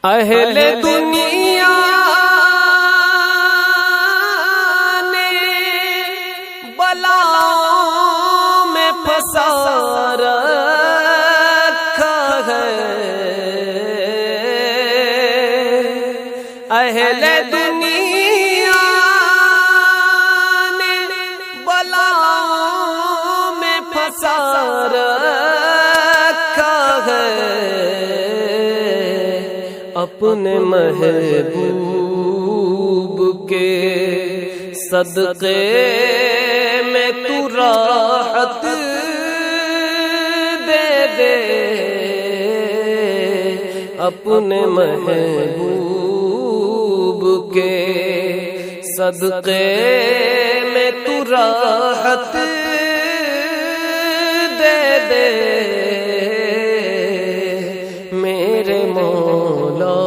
اہل دنیا نے بلاؤں میں پھنسا رکھا ہے، اہل دنیا نے بلاؤں میں پھنسا رکھا ہے، اپنے محبوب کے صدقے میں تو راحت دے دے، اپنے محبوب کے صدقے میں تو راحت دے دے، میرے مولا